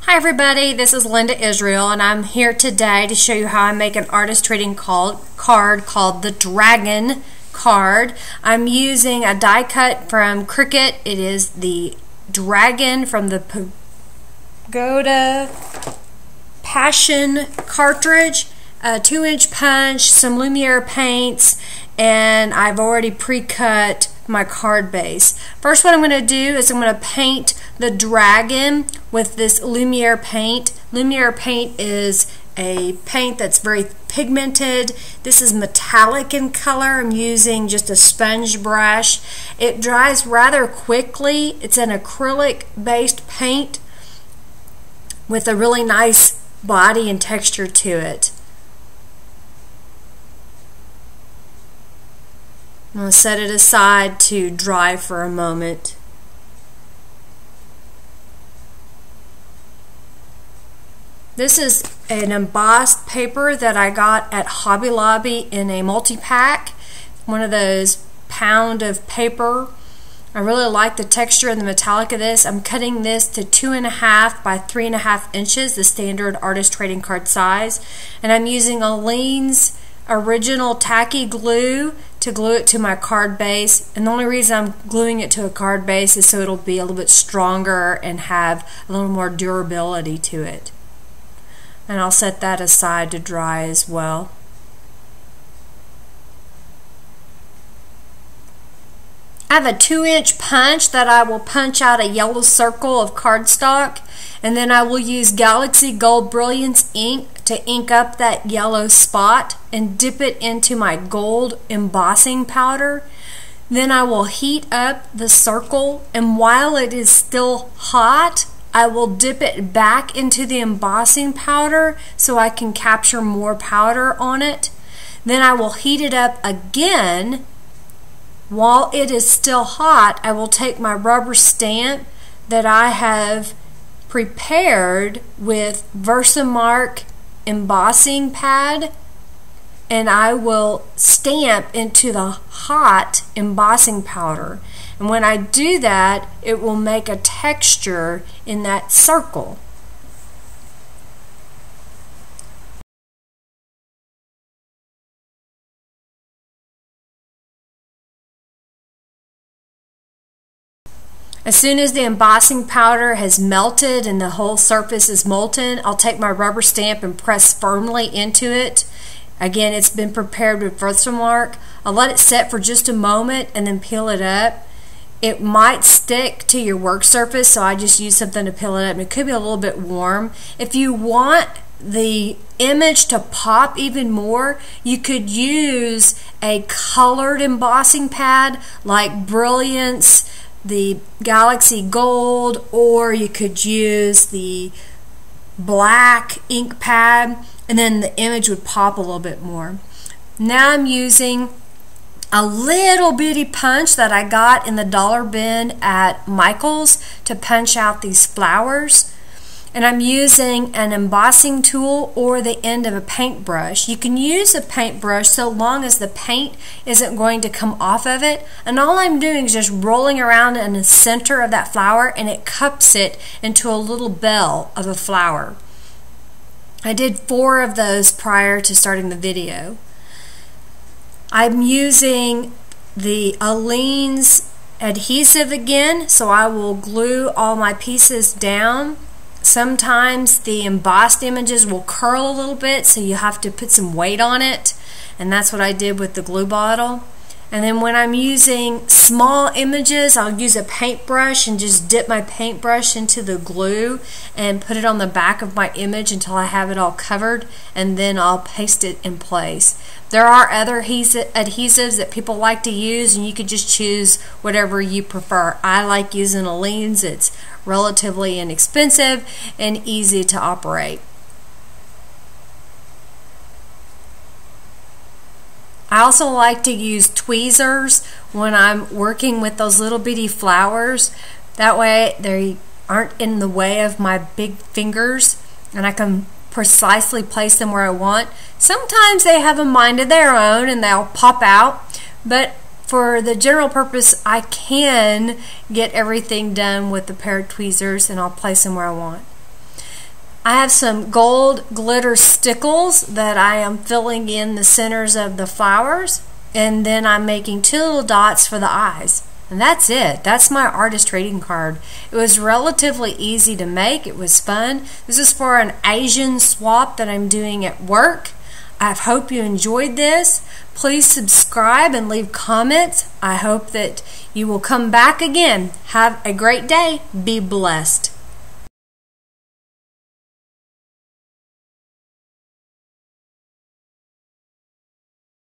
Hi everybody, this is Linda Israel and I'm here today to show you how I make an artist trading card called the Dragon card. I'm using a die cut from Cricut. It is the Dragon from the Pagoda Passion Cartridge, a 2-inch punch, some Lumiere paints, and I've already pre-cut my card base. First, what I'm going to do is I'm going to paint the dragon with this Lumiere paint. Lumiere paint is a paint that's very pigmented. This is metallic in color. I'm using just a sponge brush. It dries rather quickly. It's an acrylic based paint with a really nice body and texture to it. I'm going to set it aside to dry for a moment. This is an embossed paper that I got at Hobby Lobby in a multi-pack. One of those pound of paper. I really like the texture and the metallic of this. I'm cutting this to 2.5 by 3.5 inches, the standard artist trading card size. And I'm using Aleene's original tacky glue to glue it to my card base, and the only reason I'm gluing it to a card base is so it'll be a little bit stronger and have a little more durability to it. And I'll set that aside to dry as well. I have a 2-inch punch that I will punch out a yellow circle of cardstock, and then I will use Galaxy Gold Brilliance ink to ink up that yellow spot and dip it into my gold embossing powder. Then I will heat up the circle, and while it is still hot, I will dip it back into the embossing powder so I can capture more powder on it. Then I will heat it up again. While it is still hot, I will take my rubber stamp that I have prepared with Versamark embossing pad, and I will stamp into the hot embossing powder. And when I do that, it will make a texture in that circle. As soon as the embossing powder has melted and the whole surface is molten, I'll take my rubber stamp and press firmly into it. Again, it's been prepared with Versamark. I'll let it set for just a moment and then peel it up. It might stick to your work surface, so I just use something to peel it up. It could be a little bit warm. If you want the image to pop even more, you could use a colored embossing pad like Brilliance, the Galaxy Gold, or you could use the black ink pad, and then the image would pop a little bit more. Now I'm using a little bitty punch that I got in the dollar bin at Michael's to punch out these flowers. And I'm using an embossing tool or the end of a paintbrush. You can use a paintbrush so long as the paint isn't going to come off of it. And all I'm doing is just rolling around in the center of that flower, and it cups it into a little bell of a flower. I did 4 of those prior to starting the video. I'm using the Aleene's adhesive again, so I will glue all my pieces down. Sometimes the embossed images will curl a little bit, so you have to put some weight on it, and that's what I did with the glue bottle. And then when I'm using small images, I'll use a paintbrush and just dip my paintbrush into the glue and put it on the back of my image until I have it all covered, and then I'll paste it in place. There are other adhesives that people like to use, and you could just choose whatever you prefer. I like using Aleene's. It's relatively inexpensive and easy to operate. I also like to use tweezers when I'm working with those little bitty flowers. That way they aren't in the way of my big fingers, and I can precisely place them where I want. Sometimes they have a mind of their own and they'll pop out, but for the general purpose, I can get everything done with a pair of tweezers, and I'll place them where I want. I have some gold glitter stickles that I am filling in the centers of the flowers, and then I'm making 2 little dots for the eyes. And that's it. That's my artist trading card. It was relatively easy to make. It was fun. This is for an Asian swap that I'm doing at work. I hope you enjoyed this. Please subscribe and leave comments. I hope that you will come back again. Have a great day. Be blessed.